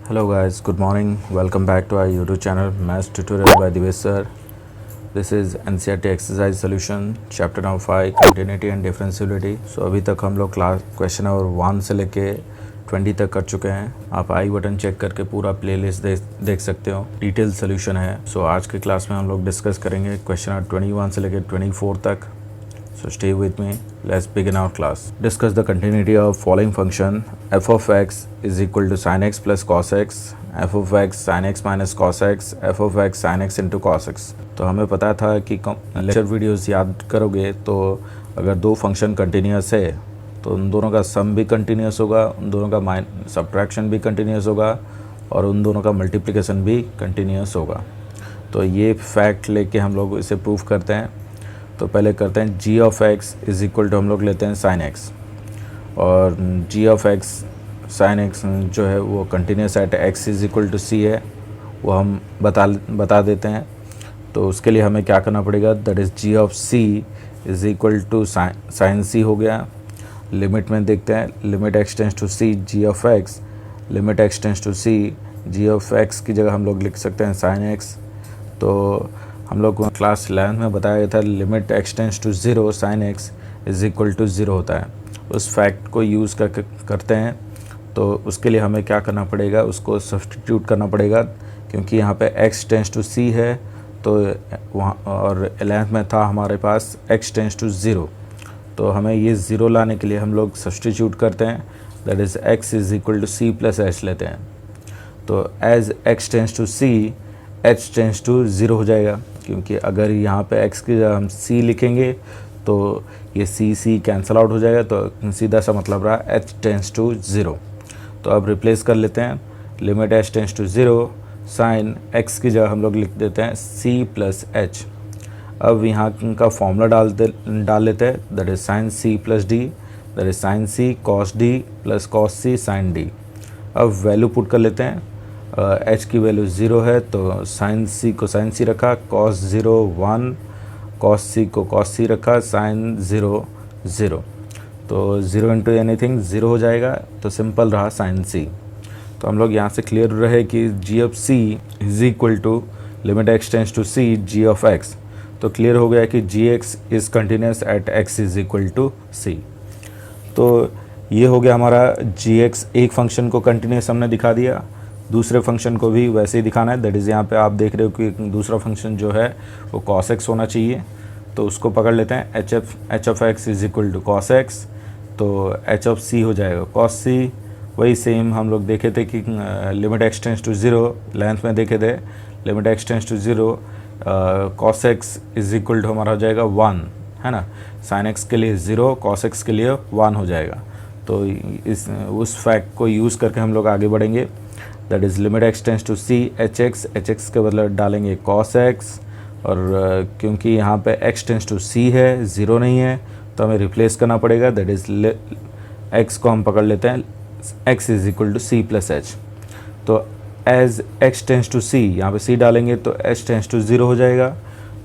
Hello guys, good morning. Welcome back to our YouTube channel Maths Tutorial by Divesh sir. This is NCERT exercise solution chapter number 5 continuity and differentiability. So अभी तक हम लोग class question number 1 से लेके 20 तक कर चुके हैं. आप आई बटन चेक करके पूरा प्लेलिस्ट देख सकते हो. डिटेल सोल्यूशन है. सो आज के क्लास में हम लोग डिस्कस करेंगे क्वेश्चन नंबर 21 से लेके 24 तक. So stay with me. Let's begin our class. Discuss the continuity of following function. F of x is equal to sin x plus cos x, f of x sin x minus cos x, f of x sin x into cos x. तो हमें पता था कि lecture videos याद करोगे तो अगर दो फंक्शन कंटिन्यूस है तो उन दोनों का सम भी कंटिन्यूस होगा, उन दोनों का सब्ट्रैक्शन भी कंटिन्यूस होगा और उन दोनों का मल्टीप्लिकेशन भी कंटिन्यूस होगा. तो ये फैक्ट लेके हम लोग इसे प्रूव करते हैं. तो पहले करते हैं g of x is equal to हम लोग लेते हैं sin x और g of x sin x जो है वो continuous at x is equal to c है, वो हम बता देते हैं. तो उसके लिए हमें क्या करना पड़ेगा, that is g of c is equal to sin c हो गया. लिमिट में देखते हैं, limit x tends to c g of x, limit x tends to c g of x की जगह हम लोग लिख सकते हैं sin x. तो हम लोग को क्लास 11 में बताया गया था limit x tends to 0 sin x is equal to 0 होता है. उस फैक्ट को यूज़ करते हैं. तो उसके लिए हमें क्या करना पड़ेगा, उसको सब्सटीट्यूट करना पड़ेगा क्योंकि यहाँ पे x टेंस टू c है तो वहाँ और 11th में था हमारे पास x टेंस टू 0. तो हमें ये 0 लाने के लिए हम लोग सब्सटीट्यूट करते हैं, that is x is equal to c plus h लेते हैं. तो as x tends to c h tends to 0 हो जाएगा क्योंकि अगर यहाँ पे x की जगह हम c लिखेंगे तो ये c कैंसल आउट हो जाएगा. तो सीधा सा मतलब रहा h टेंस टू 0. तो अब रिप्लेस कर लेते हैं, limit h tends to 0 sine x की जगह हम लोग लिख देते हैं c प्लस h. अब यहाँ का फॉर्मूला डाल लेते हैं, that is sine c plus d, that is sine c cos d plus cos c sine d. अब वैल्यू पुट कर लेते हैं. h की वैल्यू 0 है तो साइन c को साइन c रखा, cos 0 1, cos c को cos c रखा, साइन 0 0. तो 0 इंटू एनीथिंग 0 हो जाएगा. तो सिंपल रहा साइन c. तो हम लोग यहाँ से क्लियर रहे कि g of c is equal to limit x tends to c g of x. तो क्लियर हो गया कि gx is continuous at x is equal to c. तो ये हो गया हमारा gx. एक फंक्शन को कंटिन्यूस हमने दिखा दिया, दूसरे फंक्शन को भी वैसे ही दिखाना है. दैट इज़ यहाँ पे आप देख रहे हो कि दूसरा फंक्शन जो है वो cos x होना चाहिए. तो उसको पकड़ लेते हैं, h of x is equal to cos x. तो h ऑफ c हो जाएगा cos c. वही सेम हम लोग देखे थे कि limit x tends to 0 length में देखे थे, limit x tends to 0 cos x is equal to हमारा हो जाएगा 1, है ना. sin x के लिए 0, cos x के लिए 1 हो जाएगा. तो उस फैक्ट को यूज़ करके हम लोग आगे बढ़ेंगे. That is limit x tends to c h x के बदले डालेंगे cos x. और क्योंकि यहाँ पे x टेंस टू c है, 0 नहीं है, तो हमें रिप्लेस करना पड़ेगा. दैट इज़ x को हम पकड़ लेते हैं, x is equal to c plus h. तो as x tends to c यहाँ पे c डालेंगे तो h टेंस टू 0 हो जाएगा.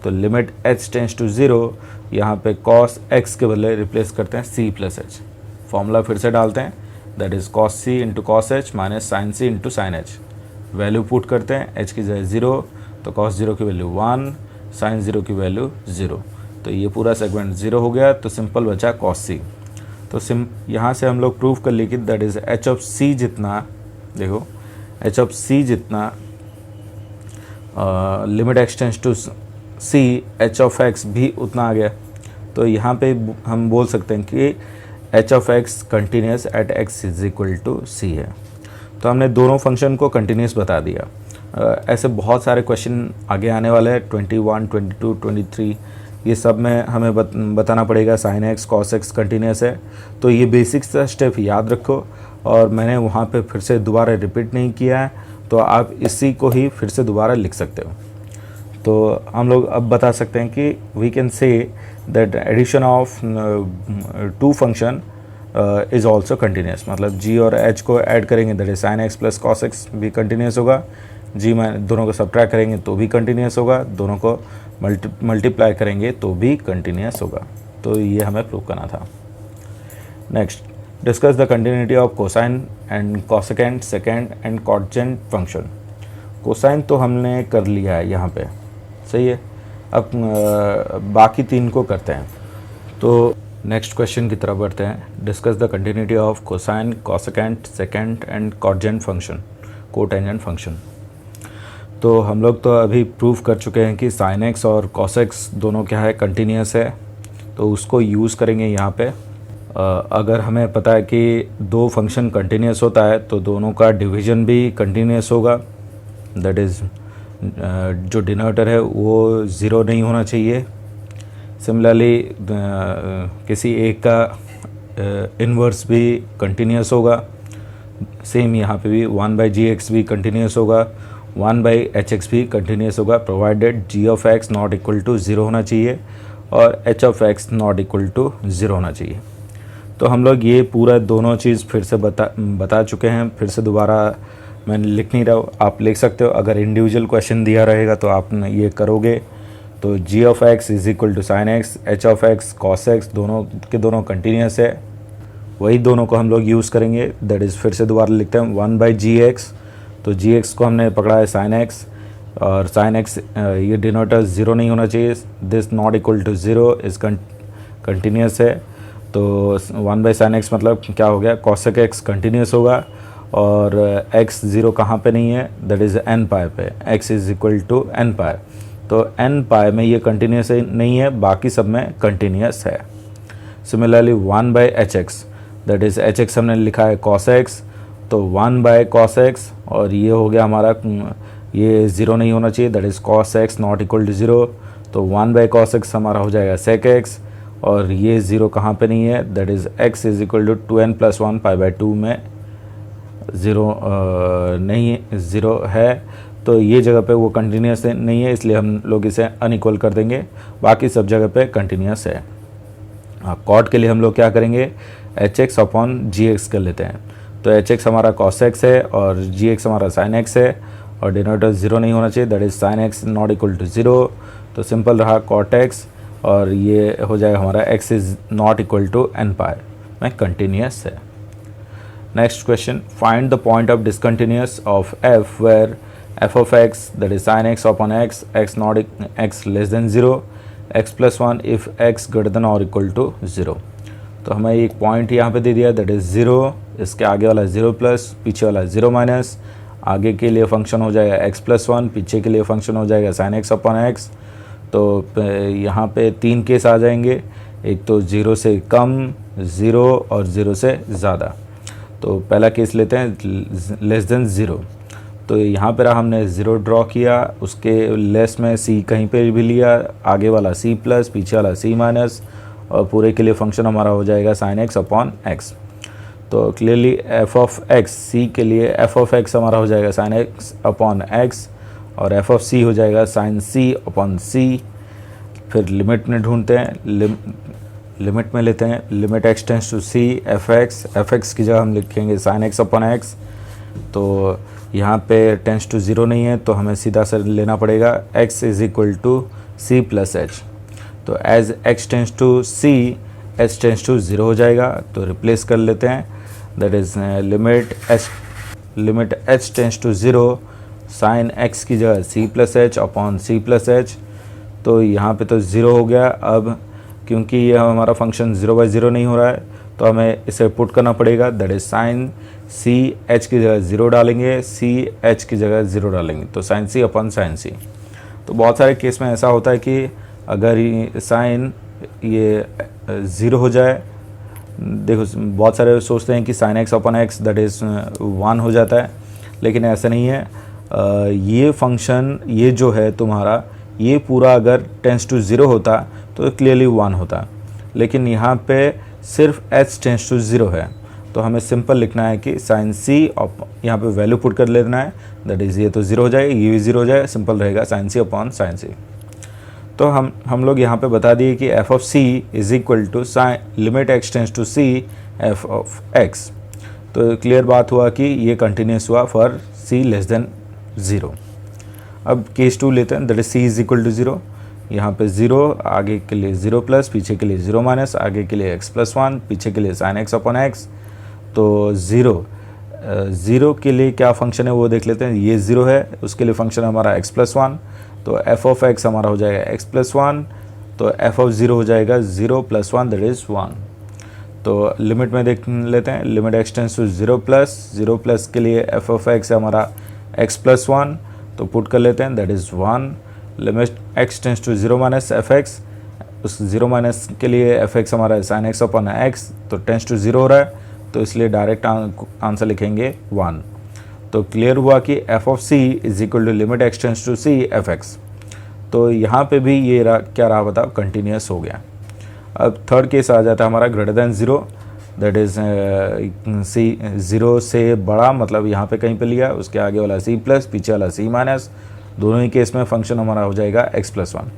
तो लिमिट h टेंस टू 0 यहाँ पे cos x के बदले रिप्लेस करते हैं c प्लस h. फॉर्मूला फिर से डालते हैं, that is cos c into cos h minus sine c into sine h. Value put करते हैं, h की जगह 0 तो cos 0 की वैल्यू 1, साइन 0 की वैल्यू 0. तो ये पूरा सेगमेंट 0 हो गया. तो सिंपल बचा cos c. तो यहाँ से हम लोग प्रूव कर लिए कि that is h of c जितना, देखो h ऑफ c जितना limit x tends to c h of x भी उतना आ गया. तो यहाँ पे हम बोल सकते हैं कि h of x continuous at x is equal to c है. तो हमने दोनों फंक्शन को कंटिन्यूस बता दिया. ऐसे बहुत सारे क्वेश्चन आगे आने वाले हैं, 21, 22, 23. ये सब में हमें बताना पड़ेगा sine x cos x continuous है. तो ये बेसिक सा स्टेप याद रखो और मैंने वहाँ पे फिर से दोबारा रिपीट नहीं किया है, तो आप इसी को ही फिर से दोबारा लिख सकते हो. तो हम लोग अब बता सकते हैं कि we can say that addition of two function is also continuous. मतलब g और h को ऐड करेंगे that is sine x plus cos x भी कंटिन्यूस होगा. g में दोनों को सब्ट्रैक्ट करेंगे तो भी कंटिन्यूस होगा, दोनों को मल्टीप्लाई करेंगे तो भी कंटिन्यूस होगा. तो ये हमें प्रूव करना था. Next, discuss the continuity of cosine and cosecant secant and cotangent function. Cosine तो हमने कर लिया है यहाँ पे, सही है। अब बाकी तीन को करते हैं। तो नेक्स्ट क्वेश्चन की तरफ बढ़ते हैं। Discuss the continuity of cosine cosecant secant and cotangent function, cotangent function. तो हम लोग तो अभी प्रूव कर चुके हैं कि साइन एक्स और कॉस एक्स दोनों क्या है, कंटिन्यूस है। तो उसको यूज़ करेंगे यहाँ पे। अगर हमें पता है कि दो फंक्शन कंटिन्यूस होता है तो दोनों का डिवीज़न भी कंटिन्यूस होगा। दैट इज़ जो डिनोमिनेटर है वो ज़ीरो नहीं होना चाहिए। सिमिलरली किसी एक का इन्वर्स भी कंटिन्यूस होगा। सेम यहाँ पे भी 1/gx भी कंटिन्यूस होगा, 1/hx भी कंटिन्यूस होगा, provided g of x not equal to zero होना चाहिए और h of x not equal to zero होना चाहिए। तो हम लोग ये पूरा दोनों चीज़ फिर से बता चुके हैं। फिर से दोबारा मैं लिख नहीं रहा हूँ, आप लिख सकते हो। अगर इंडिविजुअल क्वेश्चन दिया रहेगा तो आप ये करोगे। तो g of x is equal to sine x, h of x cos x दोनों के दोनों कंटिन्यूस है। वही दोनों को हम लोग यूज़ करेंगे। दैट इज़ फिर से दोबारा लिखते हैं 1/gx। तो gx को हमने पकड़ा है साइन x और साइन x ये डिनोमिनेटर ज़ीरो नहीं होना चाहिए। This not equal to zero is continuous है। तो 1/sin x मतलब क्या हो गया, cosec x कंटिन्यूस होगा और x ज़ीरो कहाँ पे नहीं है, दैट इज़ n पाई पे, x is equal to n pi. तो n पाई में ये कंटिन्यूस नहीं है, बाकी सब में कंटिन्यूस है। Similarly 1/hx, that is hx हमने लिखा है cos x, तो 1/cos x और ये हो गया हमारा, ये ज़ीरो नहीं होना चाहिए, that is cos x not equal to zero. तो 1/cos x हमारा हो जाएगा sec x और ये ज़ीरो कहाँ पे नहीं है, that is x is equal to 2n + 1 π/2 में ज़ीरो नहीं, ज़ीरो है। तो ये जगह पे वो कंटिन्यूस नहीं है, इसलिए हम लोग इसे अनइक्वल कर देंगे। बाकी सब जगह पे कंटिन्यूस है। कॉट के लिए हम लोग क्या करेंगे, hx अपॉन gx कर लेते हैं। तो hx हमारा cos x है और gx हमारा sin x है और डिनोमिनेटर ज़ीरो नहीं होना चाहिए, that is sin x not equal to zero. तो सिंपल रहा cot x और ये हो जाएगा हमारा x is not equal to n pi में कंटिन्यूस है। Next question, find the point of discontinuous ऑफ f where f of x that is sin x upon x, x नॉट x less than zero, x + 1 if x greater than और equal to zero. तो हमें एक point यहाँ पे दे दिया, that is zero, इसके आगे वाला ज़ीरो प्लस, पीछे वाला ज़ीरो माइनस। आगे के लिए फंक्शन हो जाएगा x + 1, पीछे के लिए फंक्शन हो जाएगा sin x अपॉन x। तो यहाँ पे तीन केस आ जाएंगे, एक तो ज़ीरो से कम, ज़ीरो और ज़ीरो से ज़्यादा। तो पहला केस लेते हैं लेस देन ज़ीरो। तो यहाँ पर हमने ज़ीरो ड्रॉ किया, उसके लेस में c कहीं पे भी लिया, आगे वाला c प्लस, पीछे वाला c माइनस और पूरे के लिए फंक्शन हमारा हो जाएगा sin x अपॉन x। तो clearly f of x, c के लिए f ऑफ x हमारा हो जाएगा sin x अपॉन x और f ऑफ c हो जाएगा sin c अपॉन c। फिर लिमिट में ढूंढते हैं, लिमिट में लेते हैं, limit x tends to c f(x) की जगह हम लिखेंगे sin x अपॉन x। तो यहाँ पे टेंस टू ज़ीरो नहीं है तो हमें सीधा से लेना पड़ेगा x is equal to c plus h। तो as x tends to c, h tends to zero हो जाएगा, तो रिप्लेस कर लेते हैं। That is limit h tends to zero, sine x की जगह c plus h upon c plus h। तो यहाँ पे तो ज़ीरो हो गया। अब क्योंकि ये हमारा फंक्शन 0/0 नहीं हो रहा है तो हमें इसे पुट करना पड़ेगा, that is sine c h की जगह ज़ीरो डालेंगे, c h की जगह ज़ीरो डालेंगे, तो sine c upon sine c। तो बहुत सारे केस में ऐसा होता है कि अगर साइन ये ज़ीरो हो जाए, देखो बहुत सारे सोचते हैं कि sine x upon x that is 1 हो जाता है, लेकिन ऐसा नहीं है। ये फंक्शन, ये जो है तुम्हारा, ये पूरा अगर टेंस टू ज़ीरो होता तो क्लियरली 1 होता, लेकिन यहाँ पे सिर्फ h टेंस टू ज़ीरो है। तो हमें सिंपल लिखना है कि साइन c, यहाँ पे वैल्यू पुट कर लेना है, दैट इज़ ये तो ज़ीरो हो जाएगा, ये भी ज़ीरो हो जाएगा, सिंपल रहेगा sine c upon sine c। तो हम लोग यहाँ पे बता दिए कि f of c is equal to limit x tends to c f of x। तो क्लियर बात हुआ कि ये कंटिन्यूस हुआ for c less than zero. अब केस 2 लेते हैं, that is c is equal to zero. यहाँ पे ज़ीरो, आगे के लिए ज़ीरो प्लस, पीछे के लिए ज़ीरो माइनस, आगे के लिए x + 1, पीछे के लिए sin x अपॉन x। तो ज़ीरो के लिए क्या फंक्शन है वो देख लेते हैं। ये 0 है, उसके लिए फंक्शन हमारा x+1, तो एफ ऑफ एक्स हमारा हो जाएगा x+1, तो एफ ऑफ 0 हो जाएगा 0 + 1 दैट इज़ 1। तो लिमिट में देख लेते हैं, लिमिट एक्सटेंस टू 0+ के लिए एफ ऑफ एक्स है हमारा x+1, तो पुट कर लेते हैं that is 1। Limit x tends to 0 - f x, उस 0 के लिए एफ एक्स हमारा sin x अपॉन x, तो टेंस टू 0 हो रहा है, तो इसलिए डायरेक्ट आंसर लिखेंगे 1। तो क्लियर हुआ कि f of c is equal to limit x tends to c f x. तो यहाँ पे भी ये क्या रहा बताओ, कंटिन्यूस हो गया। अब थर्ड केस आ जाता है हमारा greater than 0, that is c 0 से बड़ा, मतलब यहाँ पे कहीं पे लिया, उसके आगे वाला c+, पीछे वाला c-, दोनों ही केस में फंक्शन हमारा हो जाएगा x+1।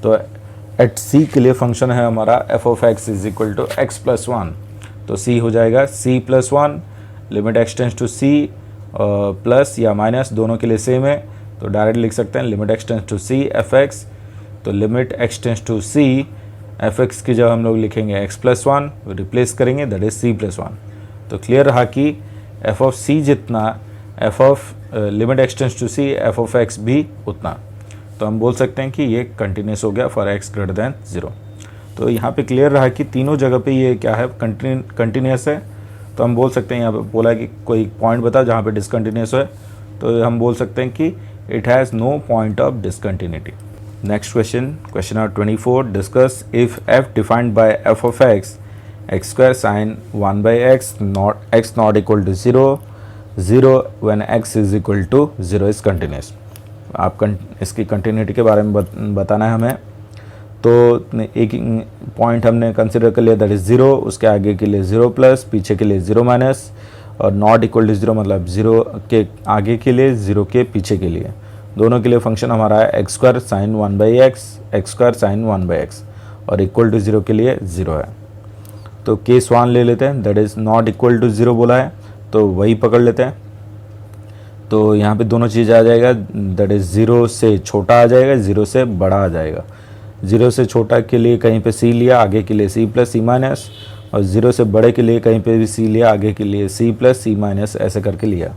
तो एट c के लिए फंक्शन है हमारा f of x is equal to x+1, तो c हो जाएगा c+1, limit x tends to c plus या माइनस दोनों के लिए सेम है, तो डायरेक्ट लिख सकते हैं limit x tends to c f x. तो limit x tends to c f x की जब हम लोग लिखेंगे x+1 रिप्लेस करेंगे दैट इज c+1। तो क्लियर रहा कि एफ ऑफ c जितना f of limit x tends to c f of x भी उतना। तो हम बोल सकते हैं कि ये कंटिन्यूस हो गया फॉर x ग्रेटर देन 0। तो यहाँ पे क्लियर रहा कि तीनों जगह पे ये क्या है, कंटिन्यूस है। तो हम बोल सकते हैं, यहाँ पे बोला है कि कोई पॉइंट बताओ जहाँ पे डिसकंटिन्यूस है, तो हम बोल सकते हैं कि it has no point of discontinuity. Next question number 24, discuss if f defined by f of x² sin 1/x not equal to 0 when x is equal to 0 is continuous. आप इसकी कंटिन्यूटी के बारे में बताना है हमें। तो एक पॉइंट हमने कंसिडर कर लिया दैट इज़ 0, उसके आगे के लिए 0+, पीछे के लिए 0-, और नॉट इक्वल टू 0 मतलब 0 के आगे के लिए 0 के पीछे के लिए, दोनों के लिए फंक्शन हमारा है x² sin 1/x और इक्वल टू 0 के लिए 0 है। तो केस 1 ले लेते हैं, that is not equal to 0 बोला है, तो वही पकड़ लेते हैं। तो यहाँ पे दोनों चीज़ आ जाएगा, दैट इज़ 0 से छोटा आ जाएगा, 0 से बड़ा आ जाएगा। 0 से छोटा के लिए कहीं पे c लिया, आगे के लिए c+, c-, और 0 से बड़े के लिए कहीं पे भी c लिया, आगे के लिए c+, c-, ऐसे करके लिया।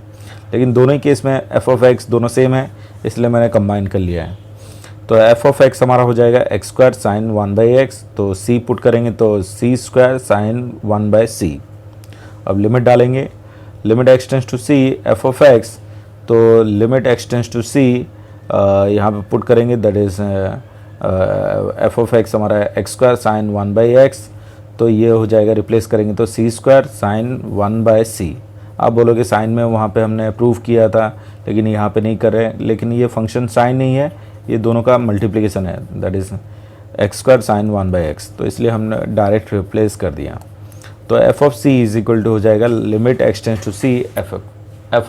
लेकिन दोनों ही केस में f ऑफ x दोनों सेम है, इसलिए मैंने कंबाइन कर लिया है। तो f ऑफ x हमारा हो जाएगा x² sin 1/x, तो c पुट करेंगे तो c² sin 1/c। अब लिमिट डालेंगे, limit x tends to c f of x, तो लिमिट एक्सटेंस टू c यहाँ पे पुट करेंगे that is f of x हमारा x² sin 1/x, तो ये हो जाएगा, रिप्लेस करेंगे तो c² sin 1/c। आप बोलोगे साइन में वहाँ पे हमने प्रूव किया था, लेकिन यहाँ पे नहीं कर रहे, लेकिन ये फंक्शन साइन नहीं है, ये दोनों का मल्टीप्लिकेशन है, that is x² sin 1/x, तो इसलिए हमने डायरेक्ट रिप्लेस कर दिया। तो f of c is equal to हो जाएगा limit x tends to c f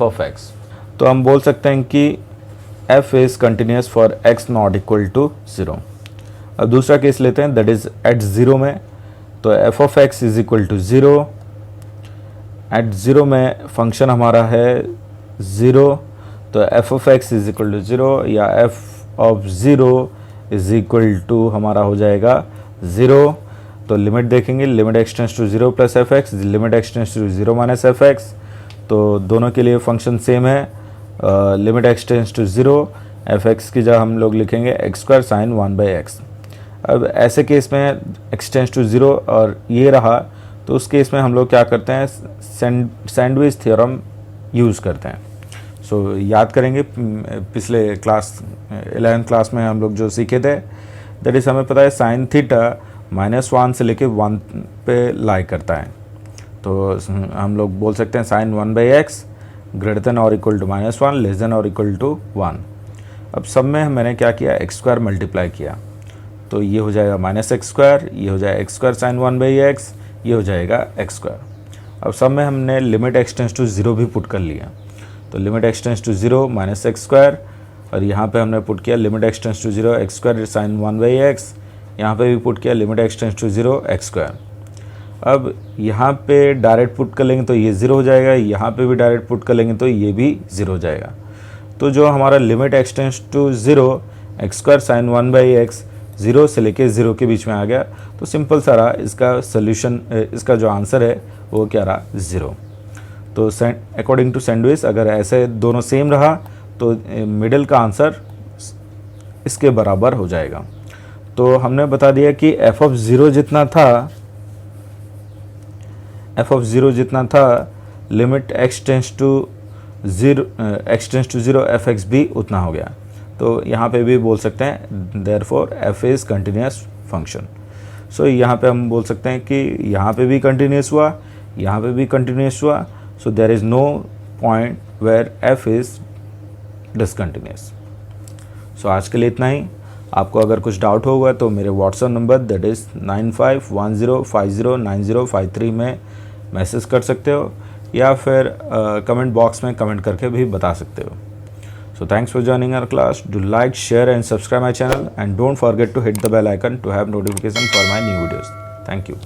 of x। तो हम बोल सकते हैं कि f is continuous for x not equal to 0। अब दूसरा केस लेते हैं, दैट इज़ एट 0 में, तो f of x is equal to 0। At 0 में फंक्शन हमारा है 0, तो f of x is equal to 0 या f of 0 is equal to हमारा हो जाएगा 0। तो लिमिट देखेंगे, limit x tends to 0 + f x, limit x tends to 0 - f x, तो दोनों के लिए फंक्शन सेम है। Limit x tends to 0 f x की जगह हम लोग लिखेंगे x² sin 1/x। अब ऐसे केस में एक्सटेंस टू 0 और ये रहा, तो उस केस में हम लोग क्या करते हैं, सैंडविच थ्योरम यूज़ करते हैं। सो याद करेंगे पिछले क्लास 11th क्लास में हम लोग जो सीखे थे, दैट इज़ हमें पता है साइन थीटा -1 से लेके 1 पे लाई करता है। तो हम लोग बोल सकते हैं sin 1/x ग्रेटर देन और इक्वल टू -1 लेस देन और इक्वल टू 1। अब सब में मैंने क्या किया, x² मल्टीप्लाई किया, तो ये हो जाएगा -x², ये हो जाएगा x² sin 1/x, ये हो जाएगा x²। अब सब में हमने लिमिट एक्सटेंस टू 0 भी पुट कर लिया, तो लिमिट एक्सटेंस टू 0 -x², और यहाँ पे हमने पुट किया limit x tends to 0 x² sin 1/x, यहाँ पे भी पुट किया लिमिट एक्सटेंस टू 0 x²। अब यहाँ पे डायरेक्ट पुट कर लेंगे तो ये 0 हो जाएगा, यहाँ पे भी डायरेक्ट पुट कर लेंगे तो ये भी 0 हो जाएगा। तो जो हमारा limit x tends to 0 x² sin 1/x 0 से लेके 0 के बीच में आ गया, तो सिंपल सा रहा इसका सोल्यूशन, इसका जो आंसर है वो क्या रहा, 0। तो अकॉर्डिंग टू सैंडविच अगर ऐसे दोनों सेम रहा तो मिडिल का आंसर इसके बराबर हो जाएगा। तो हमने बता दिया कि f ऑफ 0 जितना था limit x tends to 0 f x भी उतना हो गया। तो यहाँ पे भी बोल सकते हैं therefore f is continuous function. So यहाँ पे हम बोल सकते हैं कि यहाँ पे भी कंटिन्यूस हुआ, यहाँ पे भी कंटिन्यूस हुआ, so there is no point where f is discontinuous. So आज के लिए इतना ही। आपको अगर कुछ डाउट होगा तो मेरे व्हाट्सएप नंबर दैट इज़ 9510509053 में मैसेज कर सकते हो, या फिर कमेंट बॉक्स में कमेंट करके भी बता सकते हो। So thanks for joining our class. Do like, share and subscribe my channel, and don't forget to hit the bell icon to have notification for my new videos. Thank you.